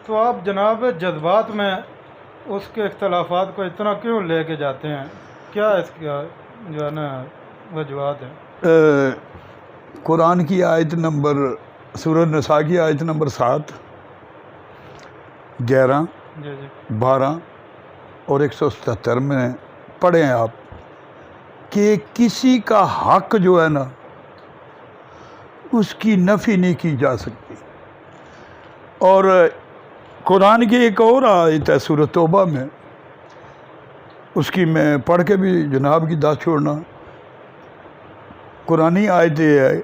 تو آپ جناب جذبات میں اس کے اختلافات کو اتنا کیوں لے کے جاتے ہیں؟ کیا اس کا جو ہے نا وجوہات ہیں؟ قرآن کی آیت نمبر سورہ نساء کی آیت نمبر 7، 11، جی 12 اور 177 میں پڑھیں آپ کہ کسی کا حق جو ہے نا اس کی نفی نہیں کی جا سکتی۔ اور قرآن کی ایک اور آیت ہے سورہ توبہ میں، اس کی میں پڑھ کے بھی جناب کی داد چھوڑنا۔ قرآنی آیت یہ ہے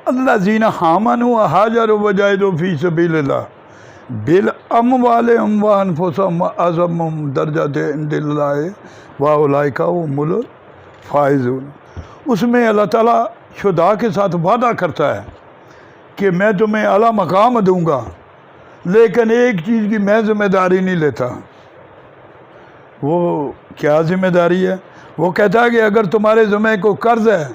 الذین آمنوا وہاجروا وجاہدوا فی سبیل اللہ بالاموالہم وانفسہم اعظم درجات عند اللہ واولئک هم الفائزون۔ اس میں اللہ تعالیٰ شہداء کے ساتھ وعدہ کرتا ہے کہ میں تمہیں اعلیٰ مقام دوں گا، لیکن ایک چیز کی میں ذمہ داری نہیں لیتا۔ وہ کیا ذمہ داری ہے؟ وہ کہتا ہے کہ اگر تمہارے ذمہ کو قرض ہے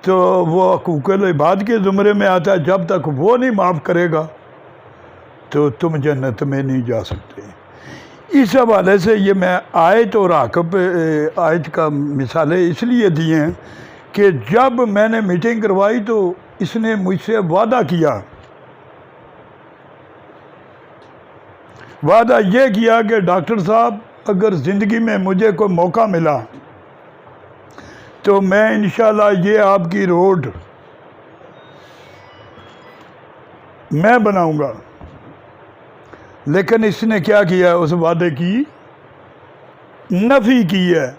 تو وہ حقوق العباد کے زمرے میں آتا ہے، جب تک وہ نہیں معاف کرے گا تو تم جنت میں نہیں جا سکتے۔ اس حوالے سے یہ میں آیت اور عاقب آیت کا مثالیں اس لیے دی ہیں کہ جب میں نے میٹنگ کروائی تو اس نے مجھ سے وعدہ کیا، وعدہ یہ کیا کہ ڈاکٹر صاحب اگر زندگی میں مجھے کوئی موقع ملا تو میں انشاءاللہ یہ آپ کی روڈ میں بناؤں گا۔ لیکن اس نے کیا کیا؟ اس وعدے کی نفی کی ہے۔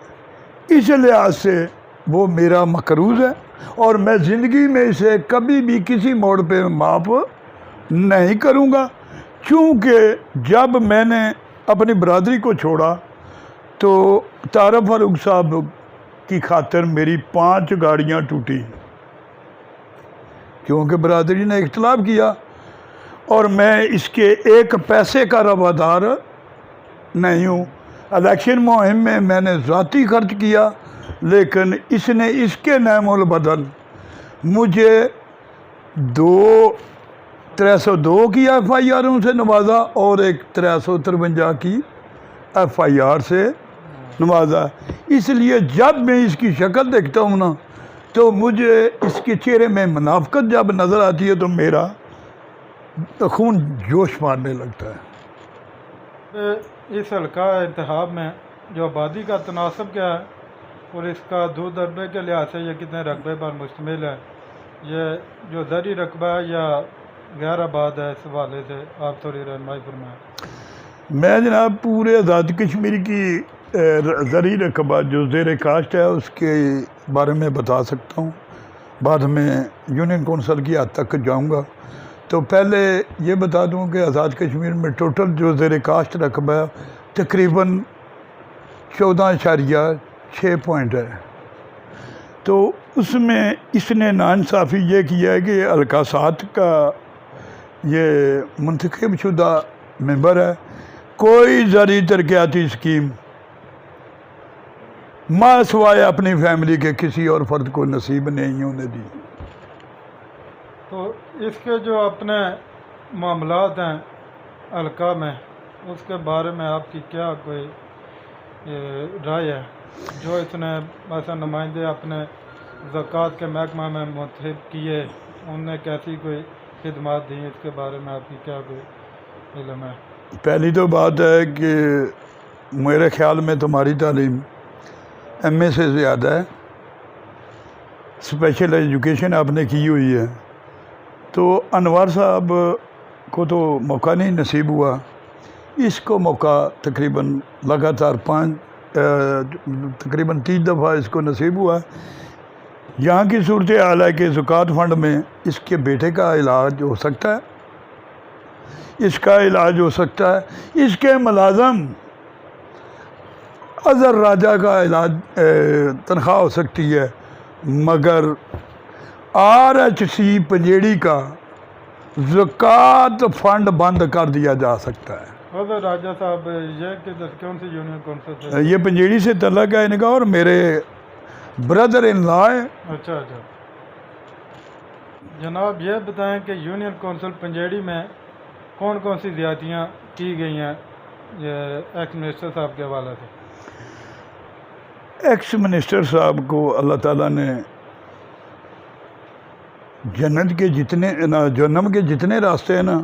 اس لحاظ سے وہ میرا مقروض ہے اور میں زندگی میں اسے کبھی بھی کسی موڑ پہ معاف نہیں کروں گا، چونکہ جب میں نے اپنی برادری کو چھوڑا تو طاہر فاروق صاحب کی خاطر میری 5 گاڑیاں ٹوٹی، کیونکہ برادری نے اختلاف کیا اور میں اس کے ایک پیسے کا روادار نہیں ہوں۔ الیکشن مہم میں نے ذاتی خرچ کیا، لیکن اس نے اس کے نعم البدل مجھے 302 کی ایف آئی آروں سے نوازا اور ایک 353 کی ایف آئی آر سے نوازا۔ اس لیے جب میں اس کی شکل دیکھتا ہوں نا تو مجھے اس کے چہرے میں منافقت جب نظر آتی ہے تو میرا خون جوش مارنے لگتا ہے۔ اس حلقہ انتخاب میں جو آبادی کا تناسب کیا ہے اور اس کا دو دربے کے لحاظ سے یہ کتنے رقبے پر مشتمل ہے، یہ جو زرعی رقبہ ہے یا غیر آباد ہے، اس حوالے سے آپ تھوڑی رہنمائی فرمائیں۔ میں جناب پورے آزاد کشمیر کی زرعی رقبہ جو زیر کاشت ہے اس کے بارے میں بتا سکتا ہوں، بعد میں یونین کونسل کی حد تک جاؤں گا۔ تو پہلے یہ بتا دوں کہ آزاد کشمیر میں ٹوٹل جو زیر کاشت رقبہ ہے تقریباً 14.6 پوائنٹ ہے۔ تو اس میں اس نے ناانصافی یہ کیا ہے کہ حلقہ 7 کا یہ منتخب شدہ ممبر ہے، کوئی زرعی ترقیاتی اسکیم ماں سوائے اپنی فیملی کے کسی اور فرد کو نصیب نہیں ہونے دی۔ تو اس کے جو اپنے معاملات ہیں حلقہ میں، اس کے بارے میں آپ کی کیا کوئی رائے ہے؟ جو اس نے ایسا نمائندے اپنے زکوٰۃ کے محکمہ میں منتخب کیے، ان نے کیسی کوئی خدمات دیں، اس کے بارے میں آپ کی کیا کوئی علم ہے؟ پہلی تو بات ہے کہ میرے خیال میں تمہاری تعلیم ایم اے سے زیادہ ہے، اسپیشل ایجوکیشن آپ نے کی ہوئی ہے۔ تو انوار صاحب کو تو موقع نہیں نصیب ہوا، اس کو موقع تقریباً لگاتار 3 دفعہ اس کو نصیب ہوا۔ یہاں کی صورتحال ہے کہ زکوٰۃ فنڈ میں اس کے بیٹے کا علاج ہو سکتا ہے، اس کا علاج ہو سکتا ہے، اس کے ملازم اظہر راجہ کا علاج تنخواہ ہو سکتی ہے، مگر RHC پنجیڑی کا زکوٰۃ فنڈ بند کر دیا جا سکتا ہے۔ حضرت راجہ صاحب یہ کہ کون سی یونین کونسل سے؟ یہ پنجیڑی سے تعلق ہے ان کا، اور میرے بردر ان لا ہے۔ اچھا جناب یہ بتائیں کہ یونین کونسل پنجیڑی میں کون کون سی زیادتیاں کی گئی ہیں یہ ایکس منسٹر صاحب کے حوالے سے؟ ایکس منسٹر صاحب کو اللہ تعالیٰ نے جنت کے جتنے جہنم کے جتنے راستے ہیں نا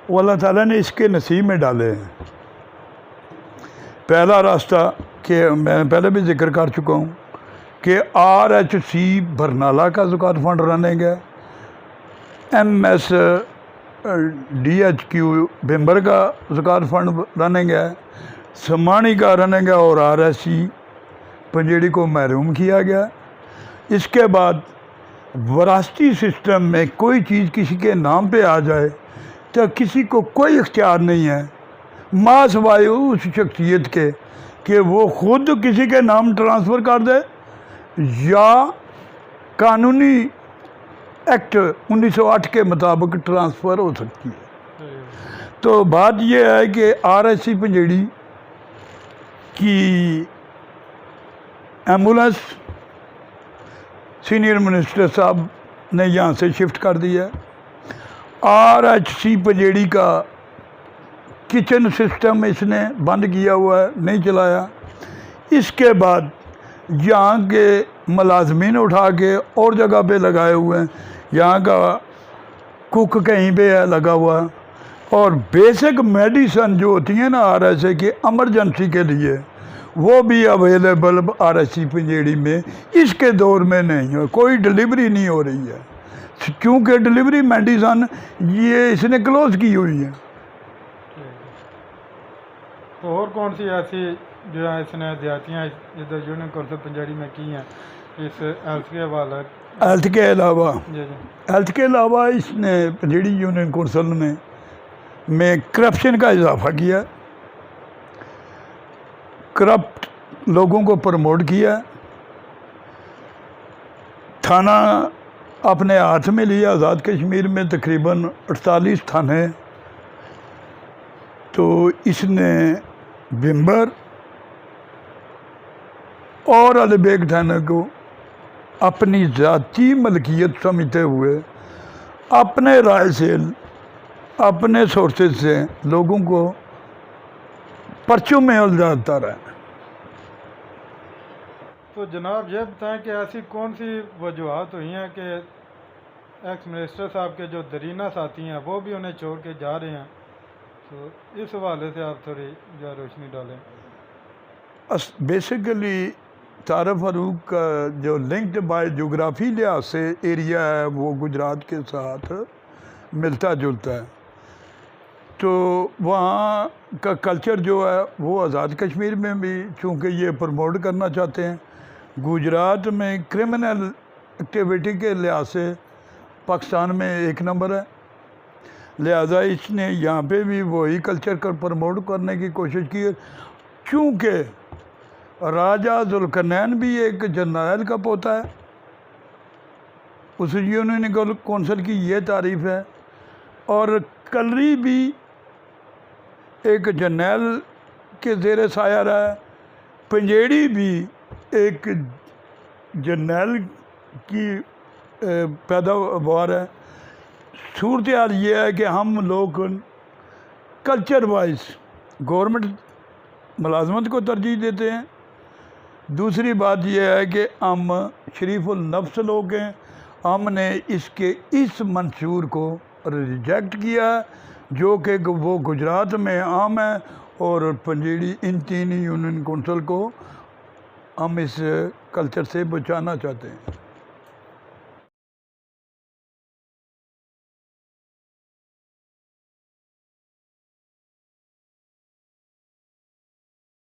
وہ اللہ تعالیٰ نے اس کے نصیب میں ڈالے ہیں۔ پہلا راستہ کہ میں پہلے بھی ذکر کر چکا ہوں کہ RHC برنالہ کا زکوٰۃ فنڈ رننگ ہے، MS DHQ بمبر کا زکوٰۃ فنڈ رننگ ہے، سمانی کا رننگ ہے، اور RSC پنجیڑی کو محروم کیا گیا۔ اس کے بعد وراثتی سسٹم میں کوئی چیز کسی کے نام پہ آ جائے تو کسی کو کوئی اختیار نہیں ہے ما سوائے اس شخصیت کے کہ وہ خود کسی کے نام ٹرانسفر کر دے یا قانونی ایکٹ 1908 کے مطابق ٹرانسفر ہو سکتی ہے۔ تو بات یہ ہے کہ RSC پنجیڑی کی ایمبولینس سینئر منسٹر صاحب نے یہاں سے شفٹ کر دیا ہے۔ RHC پنجیڑی کا کچن سسٹم اس نے بند کیا ہوا ہے، نہیں چلایا۔ اس کے بعد یہاں کے ملازمین اٹھا کے اور جگہ پہ لگائے ہوئے ہیں، یہاں کا کک کہیں پہ ہے لگا ہوا، اور بیسک میڈیسن جو ہوتی ہیں نا RSA کی ایمرجنسی کے لیے وہ بھی اویلیبل RSC پنجیڑی میں اس کے دور میں نہیں ہے، کوئی ڈلیوری نہیں ہو رہی ہے کیونکہ ڈلیوری میڈیسن یہ اس نے کلوز کی ہوئی ہے۔ تو اور کون سی ایسی جو ہے اس نے زیادتیاں ادھر یونین کونسل پنجیڑی میں کی ہیں اس ہیلتھ کے حوالے؟ ہیلتھ کے علاوہ جی ہیلتھ کے علاوہ اس نے پنجیڑی یونین کونسل نے میں کرپشن کا اضافہ کیا، کرپٹ لوگوں کو پروموٹ کیا، تھانہ اپنے ہاتھ میں لیا۔ آزاد کشمیر میں تقریباً 48 تھانے، تو اس نے بمبر اور علی بیگ تھانے کو اپنی ذاتی ملکیت سمجھتے ہوئے اپنے رائے سے اپنے سورسز سے لوگوں کو پرچوں میں الجھاتا رہا۔ تو جناب یہ بتائیں کہ ایسی کون سی وجوہات ہوئی ہیں کہ ایکس منسٹر صاحب کے جو درینہ ساتھی ہیں وہ بھی انہیں چھوڑ کے جا رہے ہیں؟ تو اس حوالے سے آپ تھوڑی جو روشنی ڈالیں۔ بیسیکلی طارق فاروق کا جو لنکڈ بائی جغرافی لحاظ سے ایریا ہے وہ گجرات کے ساتھ ملتا جلتا ہے، تو وہاں کا کلچر جو ہے وہ آزاد کشمیر میں بھی چونکہ یہ پروموٹ کرنا چاہتے ہیں، گجرات میں کرمنل ایکٹیویٹی کے لحاظ سے پاکستان میں 1 نمبر ہے، لہذا اس نے یہاں پہ بھی وہی کلچر کو پروموٹ کرنے کی کوشش کی ہے۔ چونکہ راجہ ذوالقرنین بھی ایک جرنیل کا پوتا ہے، اس یونین کونسل کی یہ تعریف ہے، اور کلری بھی ایک جرنیل کے زیر سایہ رہا ہے، پنجیڑی بھی ایک جرنیل کی پیداوار ہے۔ صورتحال یہ ہے کہ ہم لوگ کلچر وائز گورنمنٹ ملازمت کو ترجیح دیتے ہیں، دوسری بات یہ ہے کہ ہم شریف النفس لوگ ہیں، ہم نے اس منشور کو ریجیکٹ کیا ہے جو کہ وہ گجرات میں عام ہے، اور پنجیڑی ان 3 یونین کونسل کو ہم اس کلچر سے بچانا چاہتے ہیں۔